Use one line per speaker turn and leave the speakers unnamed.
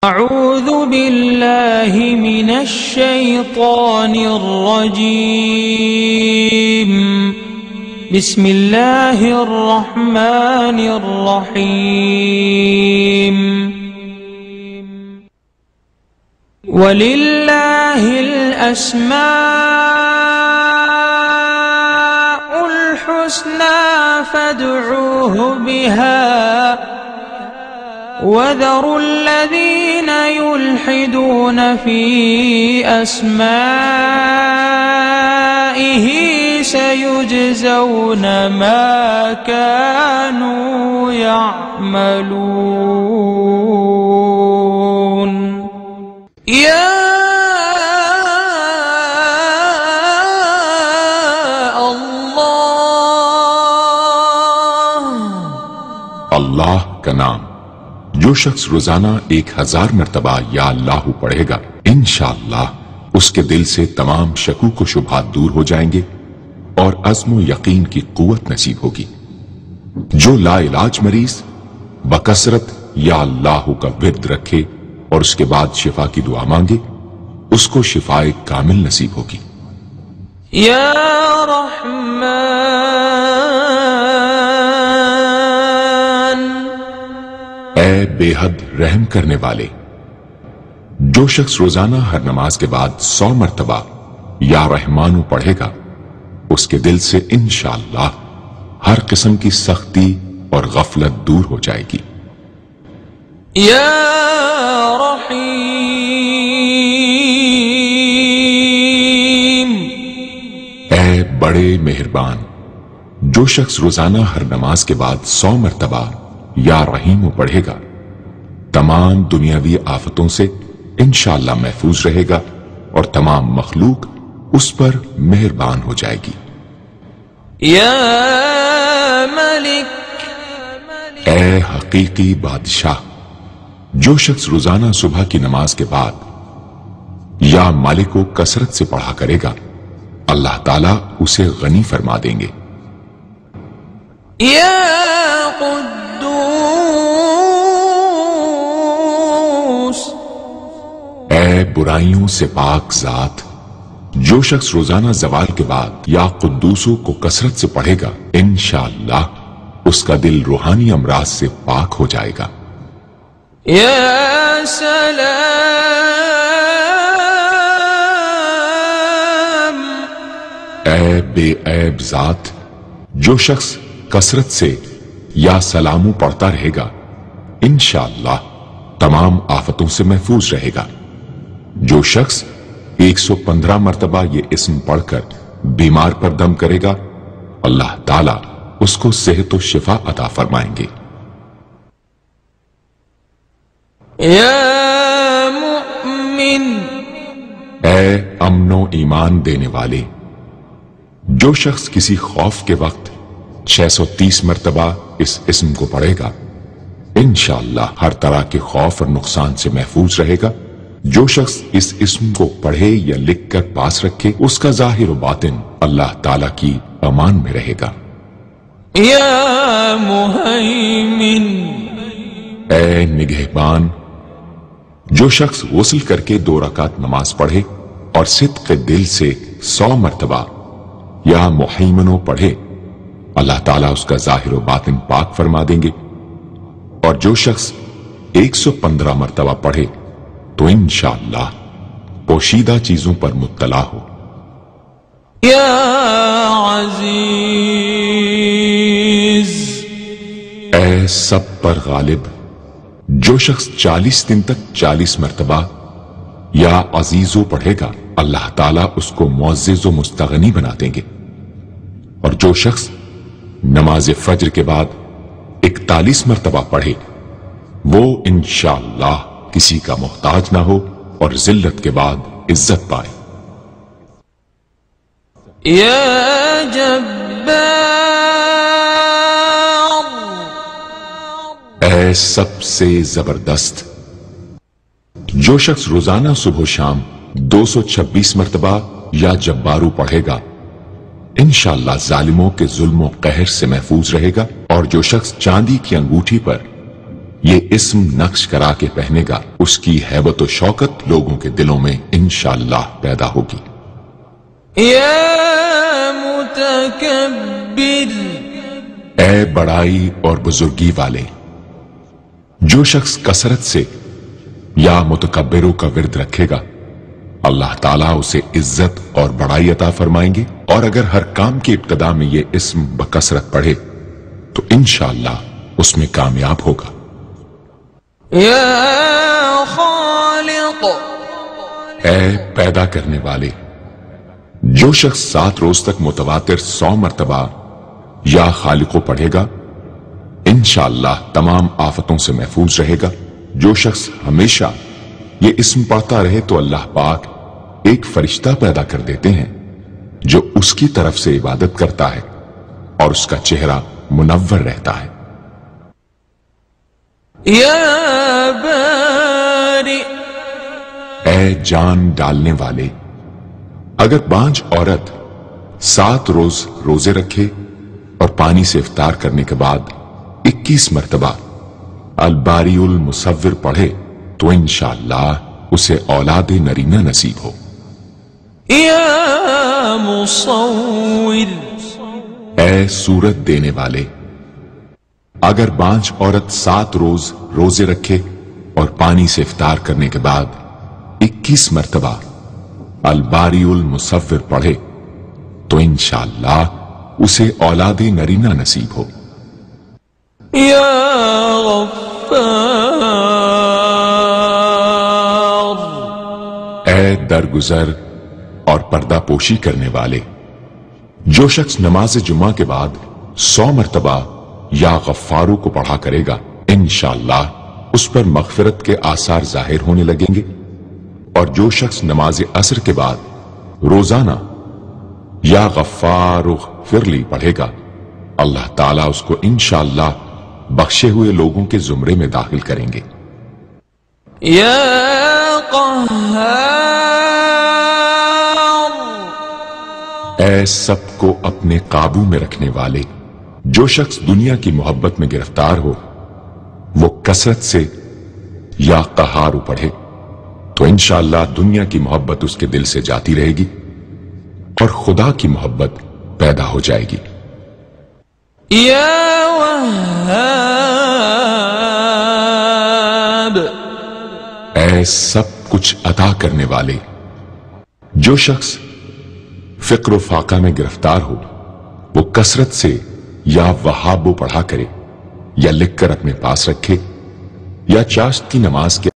أعوذ بالله من الشيطان الرجيم بسم الله الرحمن الرحيم ولله الأسماء الحسنى فادعوه بها وذروا الذين يلحدون في أسمائه سيجزون ما كانوا يعملون يا
اللہ کا نام جو شخص روزانہ 1000 مرتبہ یا اللہ پڑھے گا انشاءاللہ اس کے دل سے تمام شکوک و شبہات دور ہو جائیں گے اور عزم و یقین کی قوت نصیب ہوگی۔ جو لا علاج مریض بکثرت یا اللہ کا ورد رکھے اور اس کے بعد شفا کی دعا مانگے اس کو شفائے کامل نصیب ہوگی۔
یا رحمان
اے بے حد رحم کرنے والے، جو شخص روزانہ ہر نماز کے بعد 100 مرتبہ یا رحمانو پڑھے گا اس کے دل سے انشاءاللہ ہر قسم کی سختی اور غفلت دور ہو جائے گی۔
یا رحیم
اے بڑے مہربان، جو شخص روزانہ ہر نماز کے بعد 100 مرتبہ یا رحیم پڑھے گا تمام دنیاوی آفتوں سے انشاءاللہ محفوظ رہے گا اور تمام مخلوق اس پر مہربان ہو جائے گی۔
یا ملک
اے حقیقی بادشاہ، جو شخص روزانہ صبح کی نماز کے بعد یا مالک کو کثرت سے پڑھا کرے گا اللہ تعالیٰ اسے غنی فرما دیں گے۔
یا قدوس
اے برائیوں سے پاک ذات، جو شخص روزانہ زوال کے بعد یا قدوسوں کو کثرت سے پڑھے گا انشاءاللہ اس کا دل روحانی امراض سے پاک ہو جائے گا۔
یا سلام
اے بے عیب ذات، جو شخص کثرت سے یا سلامو پڑھتا رہے گا انشاءاللہ تمام آفتوں سے محفوظ رہے گا۔ جو شخص 115 مرتبہ یہ اسم پڑھ کر بیمار پر دم کرے گا اللہ تعالیٰ اس کو صحت و شفا عطا فرمائیں گے۔
یا مؤمن
اے امن و ایمان دینے والے، جو شخص کسی خوف کے وقت 630 مرتبہ اس اسم کو پڑھے گا انشاءاللہ ہر طرح کے خوف اور نقصان سے محفوظ رہے گا۔ جو شخص اس اسم کو پڑھے یا لکھ کر پاس رکھے اس کا ظاہر و باطن اللہ تعالیٰ کی امان میں رہے گا۔
یا مہیمن
اے نگہبان، جو شخص غسل کر کے 2 رکعت نماز پڑھے اور صدق دل سے 100 مرتبہ یا محیمنو پڑھے اللہ تعالیٰ اس کا ظاہر و باطن پاک فرما دیں گے۔ اور جو شخص 115 مرتبہ پڑھے تو انشاءاللہ پوشیدہ چیزوں پر مطلع ہو۔
یا عزیز
اے سب پر غالب، جو شخص 40 دن تک 40 مرتبہ یا عزیزو پڑھے گا اللہ تعالیٰ اس کو معزز و مستغنی بنا دیں گے۔ اور جو شخص نماز فجر کے بعد 41 مرتبہ پڑھے وہ انشاءاللہ کسی کا محتاج نہ ہو اور ذلت کے بعد عزت پائے۔
یا جبار
اے سب سے زبردست، جو شخص روزانہ صبح و شام 226 مرتبہ یا جبارو پڑھے گا انشاءاللہ ظالموں کے ظلم و قہر سے محفوظ رہے گا۔ اور جو شخص چاندی کی انگوٹھی پر یہ اسم نقش کرا کے پہنے گا، اس کی ہیبت و شوکت لوگوں کے دلوں میں انشاءاللہ پیدا ہوگی۔
یا متکبر،
اے بڑائی اور بزرگی والے، جو شخص کثرت سے یا متکبروں کا ورد رکھے گا اللہ تعالیٰ اسے عزت اور بڑائی عطا فرمائیں گے، اور اگر ہر کام کی ابتدا میں یہ اسم بکثرت پڑھے تو انشاءاللہ اس میں کامیاب ہوگا۔
یا خالق،
اے پیدا کرنے والے، جو شخص 7 روز تک متواتر 100 مرتبہ یا خالقو پڑھے گا انشاءاللہ تمام آفتوں سے محفوظ رہے گا۔ جو شخص ہمیشہ یہ اسم پڑھتا رہے تو اللہ پاک ایک فرشتہ پیدا کر دیتے ہیں جو اس کی طرف سے عبادت کرتا ہے اور اس کا چہرہ منور رہتا ہے۔
یا باری،
اے جان ڈالنے والے، اگر بانجھ عورت 7 روز روزے رکھے اور پانی سے افطار کرنے کے بعد 21 مرتبہ الباری المصور پڑھے تو انشاءاللہ اسے اولاد نرینہ نصیب ہو۔
یا مصور،
اے صورت دینے والے، اگر بانجھ عورت 7 روز روزے رکھے اور پانی سے افطار کرنے کے بعد 21 مرتبہ الباری المصور پڑھے تو انشاءاللہ اسے اولاد نرینہ نصیب ہو۔
یا غفار،
اے درگزر اور پردہ پوشی کرنے والے، جو شخص نماز جمعہ کے بعد 100 مرتبہ یا غفارو کو پڑھا کرے گا انشاءاللہ اس پر مغفرت کے آثار ظاہر ہونے لگیں گے، اور جو شخص نماز عصر کے بعد روزانہ یا غفار فرلی پڑھے گا اللہ تعالیٰ اس کو انشاءاللہ بخشے ہوئے لوگوں کے زمرے میں داخل کریں گے۔
یا قہار،
اے سب کو اپنے قابو میں رکھنے والے، جو شخص دنیا کی محبت میں گرفتار ہو وہ کثرت سے یا قہار پڑھے تو انشاءاللہ دنیا کی محبت اس کے دل سے جاتی رہے گی اور خدا کی محبت پیدا ہو جائے گی۔
یا وہاب،
اے سب کچھ عطا کرنے والے، جو شخص فقر و فاقہ میں گرفتار ہو وہ کثرت سے یا وہابو پڑھا کرے یا لکھ کر اپنے پاس رکھے یا چاشت کی نماز کے